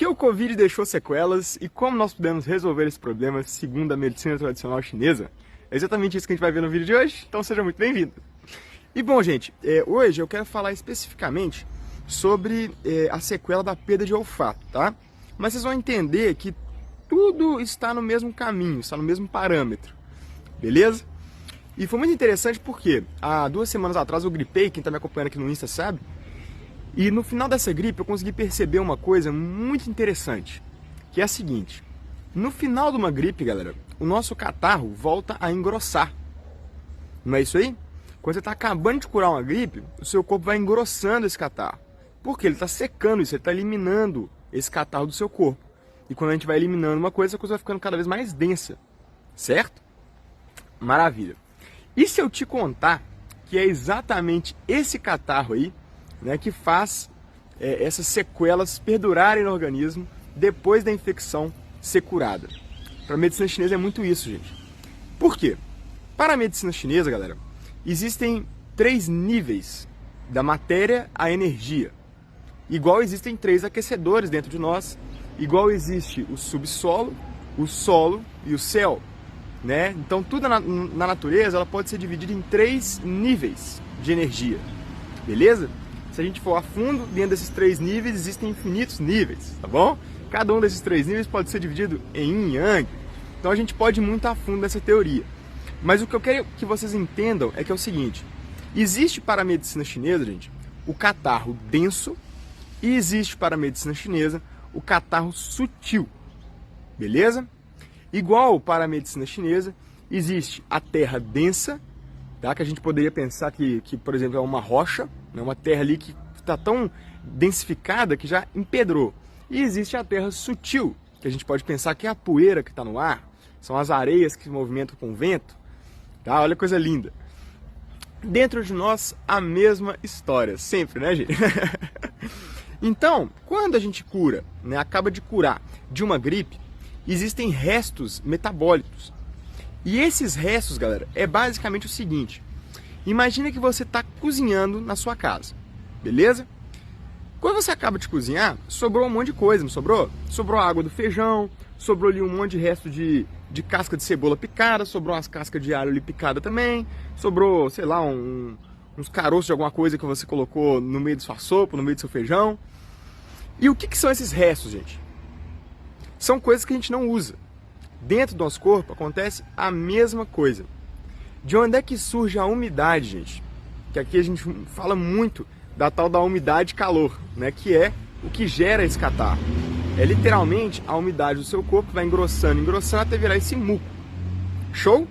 o Covid deixou sequelas e como nós podemos resolver esse problema segundo a medicina tradicional chinesa? É exatamente isso que a gente vai ver no vídeo de hoje, então seja muito bem-vindo. E bom, gente, hoje eu quero falar especificamente sobre a sequela da perda de olfato, tá? Mas vocês vão entender que tudo está no mesmo caminho, está no mesmo parâmetro, beleza? E foi muito interessante porque há 2 semanas atrás eu gripei, quem está me acompanhando aqui no Insta sabe, e no final dessa gripe eu consegui perceber uma coisa muito interessante, que é a seguinte: no final de uma gripe, galera, o nosso catarro volta a engrossar. Não é isso aí? Quando você está acabando de curar uma gripe, o seu corpo vai engrossando esse catarro. Por quê? Ele está secando isso, ele está eliminando esse catarro do seu corpo. E quando a gente vai eliminando uma coisa, a coisa vai ficando cada vez mais densa. Certo? Maravilha. E se eu te contar que é exatamente esse catarro aí, né, que faz essas sequelas perdurarem no organismo depois da infecção ser curada? Para a medicina chinesa é muito isso, gente. Por quê? Para a medicina chinesa, galera, existem 3 níveis da matéria à energia. Igual existem 3 aquecedores dentro de nós, igual existe o subsolo, o solo e o céu, né? Então tudo na natureza ela pode ser dividida em 3 níveis de energia, beleza? Se a gente for a fundo, dentro desses 3 níveis existem infinitos níveis, tá bom? Cada um desses 3 níveis pode ser dividido em yin e yang, então a gente pode ir muito a fundo nessa teoria. Mas o que eu quero que vocês entendam é que é o seguinte: existe para a medicina chinesa, gente, o catarro denso, e existe para a medicina chinesa o catarro sutil, beleza? Igual para a medicina chinesa, existe a terra densa, tá? Que a gente poderia pensar que, por exemplo, é uma rocha, né? Uma terra ali que está tão densificada que já empedrou. E existe a terra sutil, que a gente pode pensar que é a poeira que está no ar, são as areias que se movimentam com o vento, tá? Olha que coisa linda. Dentro de nós, a mesma história, sempre, né, gente? Então, quando a gente cura, né, acaba de curar de uma gripe, existem restos metabólicos. E esses restos, galera, é basicamente o seguinte: imagina que você está cozinhando na sua casa, beleza? Quando você acaba de cozinhar, sobrou um monte de coisa, não sobrou? Sobrou a água do feijão, sobrou ali um monte de resto de casca de cebola picada, sobrou umas cascas de alho ali picada também, sobrou, sei lá, uns caroços de alguma coisa que você colocou no meio de sua sopa, no meio do seu feijão. E o que são esses restos, gente? São coisas que a gente não usa. Dentro do nosso corpo acontece a mesma coisa. De onde é que surge a umidade, gente? Que aqui a gente fala muito da tal da umidade e calor, né? Que é o que gera esse catarro. É literalmente a umidade do seu corpo vai engrossando, engrossando até virar esse muco. Show?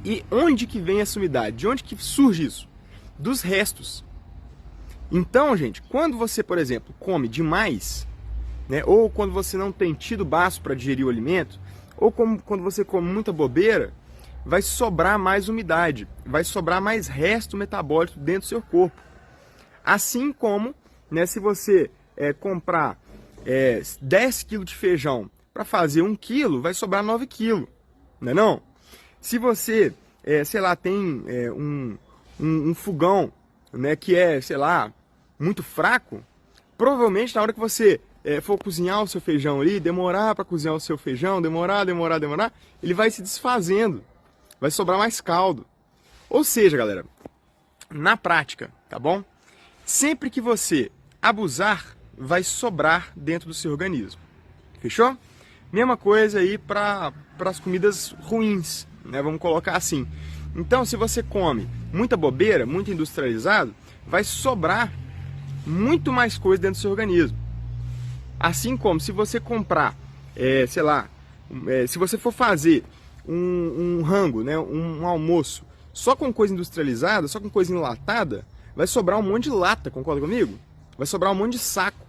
E onde que vem essa umidade? De onde que surge isso? Dos restos. Então, gente, quando você, por exemplo, come demais, né, ou quando você não tem tido baço para digerir o alimento, ou quando você come muita bobeira, vai sobrar mais umidade, vai sobrar mais resto metabólico dentro do seu corpo. Assim como, né, se você comprar 10 kg de feijão para fazer 1 kg, vai sobrar 9 kg, não é não? Se você, sei lá, tem um fogão, né, que é, sei lá, muito fraco, provavelmente na hora que você for cozinhar o seu feijão ali, demorar para cozinhar o seu feijão, demorar, ele vai se desfazendo, vai sobrar mais caldo. Ou seja, galera, na prática, tá bom? Sempre que você abusar, vai sobrar dentro do seu organismo. Fechou? Mesma coisa aí para as comidas ruins, né? Vamos colocar assim. Então, se você come muita bobeira, muito industrializado, vai sobrar muito mais coisa dentro do seu organismo. Assim como se você comprar, sei lá, se você for fazer um rango, né, um almoço só com coisa industrializada, só com coisa enlatada, vai sobrar um monte de lata, concorda comigo? Vai sobrar um monte de saco.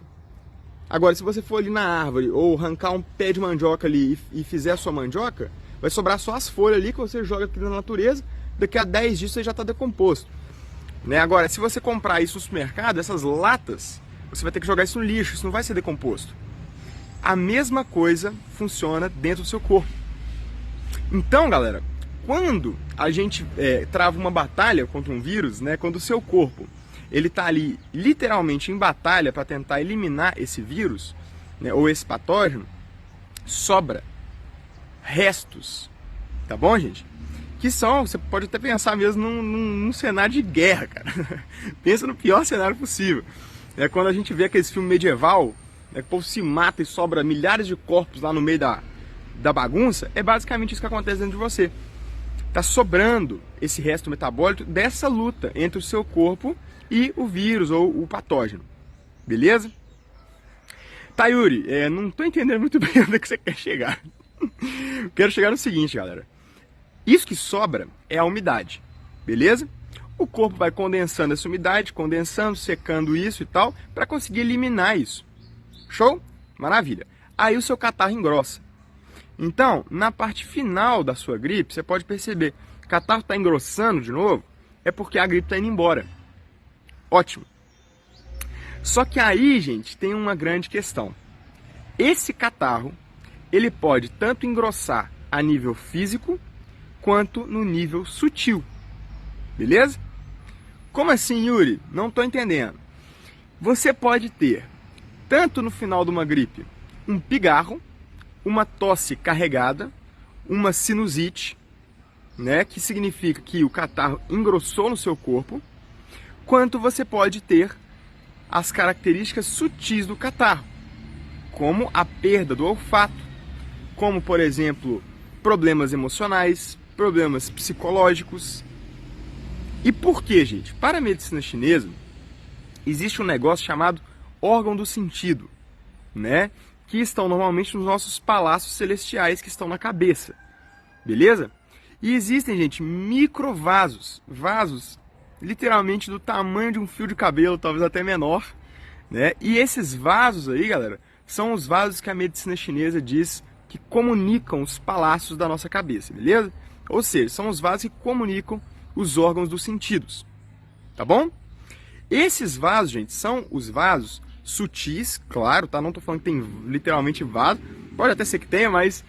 Agora, se você for ali na árvore ou arrancar um pé de mandioca ali e fizer a sua mandioca, vai sobrar só as folhas ali que você joga aqui na natureza, daqui a 10 dias você já está decomposto. Né? Agora, se você comprar isso no supermercado, essas latas, você vai ter que jogar isso no lixo, isso não vai ser decomposto. A mesma coisa funciona dentro do seu corpo. Então, galera, quando a gente trava uma batalha contra um vírus, né, quando o seu corpo ele está ali literalmente em batalha para tentar eliminar esse vírus, né, ou esse patógeno, sobra restos, tá bom, gente? Que são, você pode até pensar mesmo num cenário de guerra, cara. Pensa no pior cenário possível. É quando a gente vê aqueles filmes medieval, né, que o povo se mata e sobra milhares de corpos lá no meio da bagunça, é basicamente isso que acontece dentro de você. Tá sobrando esse resto metabólico dessa luta entre o seu corpo e o vírus ou o patógeno. Beleza? Tá, Yuri, não tô entendendo muito bem onde é que você quer chegar. Quero chegar no seguinte, galera. Isso que sobra é a umidade, beleza? O corpo vai condensando essa umidade, condensando, secando isso e tal, para conseguir eliminar isso. Show? Maravilha. Aí o seu catarro engrossa. Então, na parte final da sua gripe, você pode perceber que o catarro está engrossando de novo, é porque a gripe está indo embora. Ótimo. Só que aí, gente, tem uma grande questão. Esse catarro, ele pode tanto engrossar a nível físico, quanto no nível sutil. Beleza? Como assim, Yuri? Não estou entendendo. Você pode ter, tanto no final de uma gripe, um pigarro, uma tosse carregada, uma sinusite, né, que significa que o catarro engrossou no seu corpo, quanto você pode ter as características sutis do catarro, como a perda do olfato, como, por exemplo, problemas emocionais, problemas psicológicos. E por quê, gente? Para a medicina chinesa, existe um negócio chamado órgão do sentido, né? Que estão normalmente nos nossos palácios celestiais que estão na cabeça, beleza? E existem, gente, microvasos, vasos literalmente do tamanho de um fio de cabelo, talvez até menor, né? E esses vasos aí, galera, são os vasos que a medicina chinesa diz que comunicam os palácios da nossa cabeça, beleza? Ou seja, são os vasos que comunicam os órgãos dos sentidos, tá bom? Esses vasos, gente, são os vasos sutis, claro, tá? Não tô falando que tem literalmente vaso, pode até ser que tenha, mas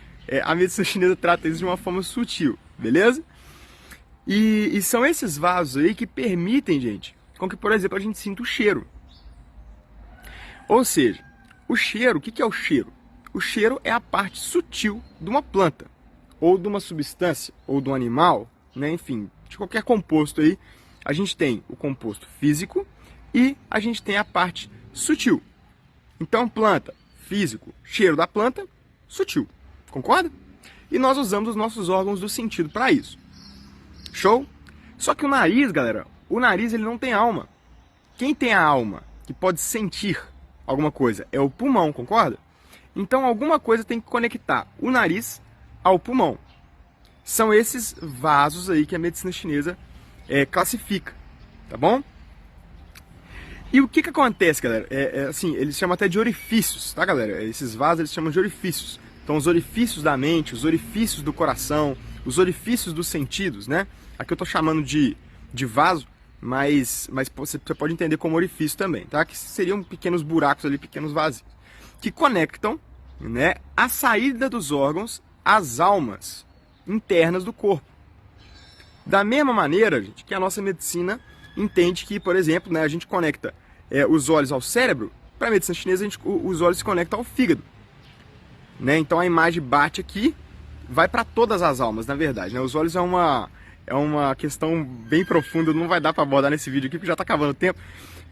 a medicina chinesa trata isso de uma forma sutil, beleza? E são esses vasos aí que permitem, gente, com que, por exemplo, a gente sinta o cheiro. Ou seja, o cheiro, o que é o cheiro? O cheiro é a parte sutil de uma planta, ou de uma substância, ou de um animal, né? Enfim, de qualquer composto aí. A gente tem o composto físico e a gente tem a parte sutil. Então, planta, físico, cheiro da planta, sutil. Concorda? E nós usamos os nossos órgãos do sentido para isso. Show? Só que o nariz, galera, o nariz ele não tem alma. Quem tem a alma, que pode sentir alguma coisa, é o pulmão, concorda? Então, alguma coisa tem que conectar o nariz ao pulmão. São esses vasos aí que a medicina chinesa classifica, tá bom? E o que acontece, galera? Assim, eles chamam até de orifícios, tá, galera? Esses vasos eles chamam de orifícios. Então, os orifícios da mente, os orifícios do coração, os orifícios dos sentidos, né? Aqui eu tô chamando de vaso, mas você pode entender como orifício também, tá? Que seriam pequenos buracos ali, pequenos vazios, que conectam, né, a saída dos órgãos às almas internas do corpo. Da mesma maneira, gente, que a nossa medicina entende que, por exemplo, né, a gente conecta os olhos ao cérebro, para a medicina chinesa os olhos se conectam ao fígado. Né? Então a imagem bate aqui, vai para todas as almas, na verdade. Né? Os olhos é uma questão bem profunda, não vai dar para abordar nesse vídeo aqui, porque já está acabando o tempo.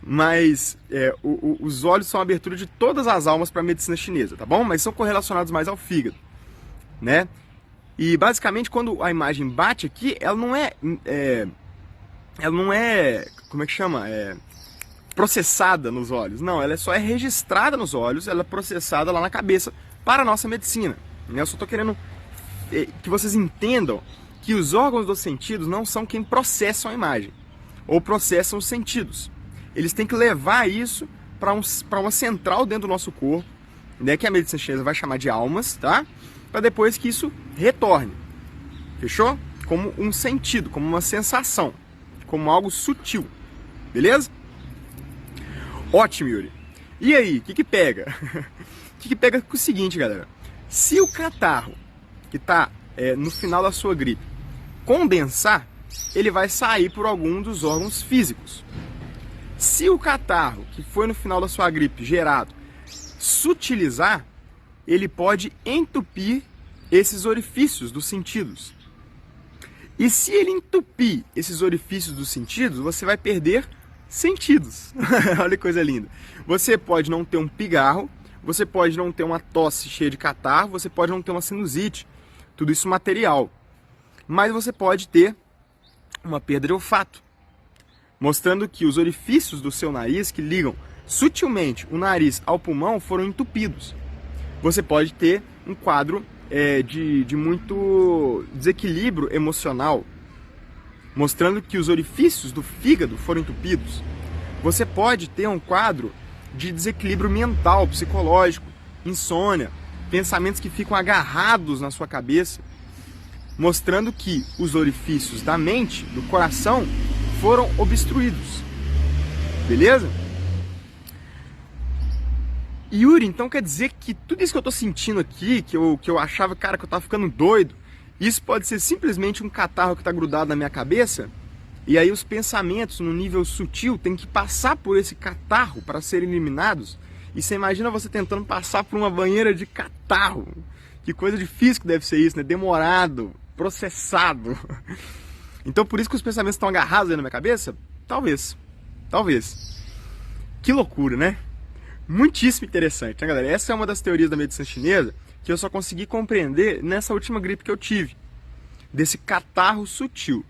Mas os olhos são a abertura de todas as almas para a medicina chinesa, tá bom? Mas são correlacionados mais ao fígado, né? E basicamente quando a imagem bate aqui, ela não é como é que chama? Processada nos olhos. Não, ela só é registrada nos olhos, ela é processada lá na cabeça para a nossa medicina. Eu só estou querendo que vocês entendam que os órgãos dos sentidos não são quem processam a imagem ou processam os sentidos. Eles têm que levar isso para uma central dentro do nosso corpo, né, que a medicina chinesa vai chamar de almas, tá? Para depois que isso retorne. Fechou? Como um sentido, como uma sensação, como algo sutil. Beleza? Ótimo, Yuri. E aí, o que pega? O que pega com o seguinte, galera. Se o catarro que está no final da sua gripe condensar, ele vai sair por algum dos órgãos físicos. Se o catarro que foi no final da sua gripe gerado sutilizar, ele pode entupir esses orifícios dos sentidos. E se ele entupir esses orifícios dos sentidos, você vai perder sentidos. Olha que coisa linda. Você pode não ter um pigarro, você pode não ter uma tosse cheia de catarro, você pode não ter uma sinusite, tudo isso material. Mas você pode ter uma perda de olfato, mostrando que os orifícios do seu nariz que ligam sutilmente o nariz ao pulmão foram entupidos. Você pode ter um quadro de muito desequilíbrio emocional, mostrando que os orifícios do fígado foram entupidos. Você pode ter um quadro de desequilíbrio mental, psicológico, insônia, pensamentos que ficam agarrados na sua cabeça, mostrando que os orifícios da mente, do coração, foram obstruídos. Beleza? Yuri, então quer dizer que tudo isso que eu tô sentindo aqui, que eu achava, cara, que eu tava ficando doido, isso pode ser simplesmente um catarro que tá grudado na minha cabeça? E aí os pensamentos no nível sutil têm que passar por esse catarro para serem eliminados? E você imagina você tentando passar por uma banheira de catarro. Que coisa difícil que deve ser isso, né? Demorado, processado. Então por isso que os pensamentos estão agarrados aí na minha cabeça? Talvez. Talvez. Que loucura, né? Muitíssimo interessante, né, galera? Essa é uma das teorias da medicina chinesa que eu só consegui compreender nessa última gripe que eu tive. Desse catarro sutil.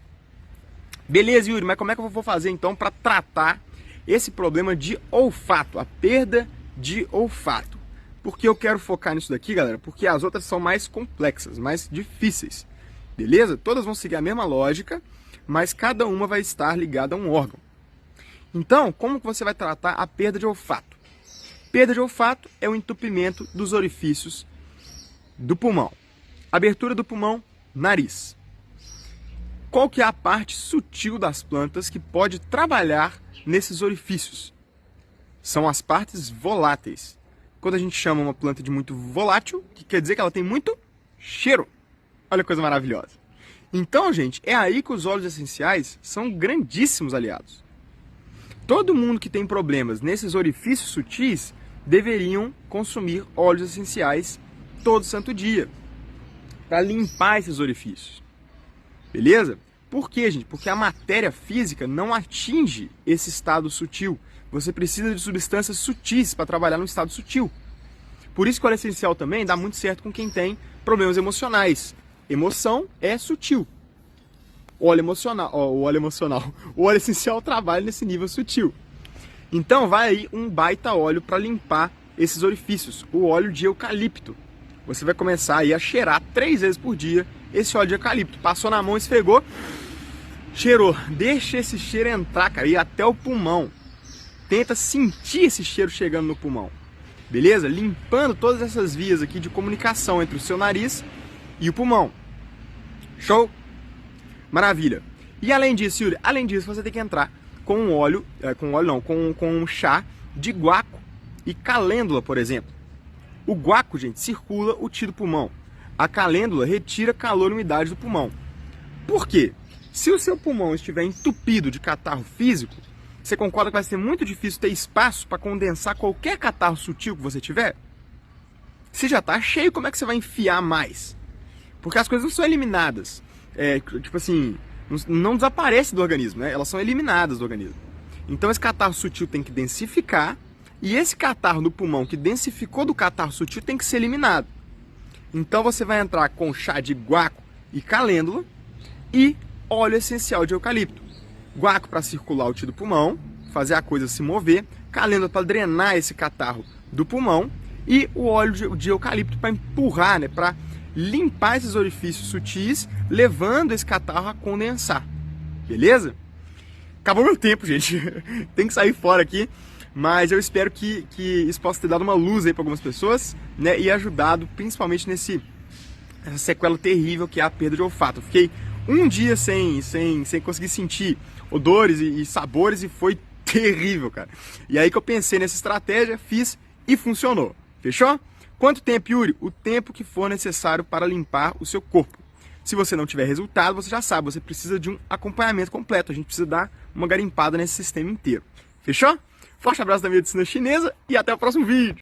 Beleza, Yuri, mas como é que eu vou fazer então para tratar esse problema de olfato, a perda de olfato? Porque eu quero focar nisso daqui, galera, porque as outras são mais complexas, mais difíceis. Beleza? Todas vão seguir a mesma lógica, mas cada uma vai estar ligada a um órgão. Então, como que você vai tratar a perda de olfato? Perda de olfato é o entupimento dos orifícios do pulmão. Abertura do pulmão, nariz. Qual que é a parte sutil das plantas que pode trabalhar nesses orifícios? São as partes voláteis. Quando a gente chama uma planta de muito volátil, que quer dizer que ela tem muito cheiro. Olha que coisa maravilhosa. Então, gente, é aí que os óleos essenciais são grandíssimos aliados. Todo mundo que tem problemas nesses orifícios sutis deveriam consumir óleos essenciais todo santo dia, para limpar esses orifícios. Beleza? Por quê, gente? Porque a matéria física não atinge esse estado sutil. Você precisa de substâncias sutis para trabalhar no estado sutil. Por isso que o óleo essencial também dá muito certo com quem tem problemas emocionais. Emoção é sutil. O óleo essencial trabalha nesse nível sutil. Então vai aí um baita óleo para limpar esses orifícios, o óleo de eucalipto. Você vai começar aí a cheirar 3 vezes por dia esse óleo de eucalipto. Passou na mão, esfregou, cheirou. Deixa esse cheiro entrar, cara, e até o pulmão. Tenta sentir esse cheiro chegando no pulmão. Beleza? Limpando todas essas vias aqui de comunicação entre o seu nariz e o pulmão. Show? Maravilha. E além disso, Yuri, além disso, você tem que entrar com um chá de guaco e calêndula, por exemplo. O guaco, gente, circula o tiro do pulmão. A calêndula retira calor e umidade do pulmão. Por quê? Se o seu pulmão estiver entupido de catarro físico, você concorda que vai ser muito difícil ter espaço para condensar qualquer catarro sutil que você tiver? Se já está cheio, como é que você vai enfiar mais? Porque as coisas não são eliminadas. Tipo assim, não desaparece do organismo, né? Elas são eliminadas do organismo. Então esse catarro sutil tem que densificar, e esse catarro no pulmão que densificou do catarro sutil tem que ser eliminado. Então você vai entrar com chá de guaco e calêndula e óleo essencial de eucalipto. Guaco para circular o tiro do pulmão, fazer a coisa se mover, calêndula para drenar esse catarro do pulmão e o óleo de eucalipto para empurrar, né, para limpar esses orifícios sutis, levando esse catarro a condensar. Beleza? Acabou meu tempo, gente. Tem que sair fora aqui. Mas eu espero que isso possa ter dado uma luz aí para algumas pessoas, né? E ajudado principalmente nessa sequela terrível que é a perda de olfato. Eu fiquei um dia sem conseguir sentir odores e sabores e foi terrível, cara. E aí que eu pensei nessa estratégia, fiz e funcionou. Fechou? Quanto tempo, Yuri? O tempo que for necessário para limpar o seu corpo. Se você não tiver resultado, você já sabe, você precisa de um acompanhamento completo. A gente precisa dar uma garimpada nesse sistema inteiro. Fechou? Forte abraço da medicina chinesa e até o próximo vídeo!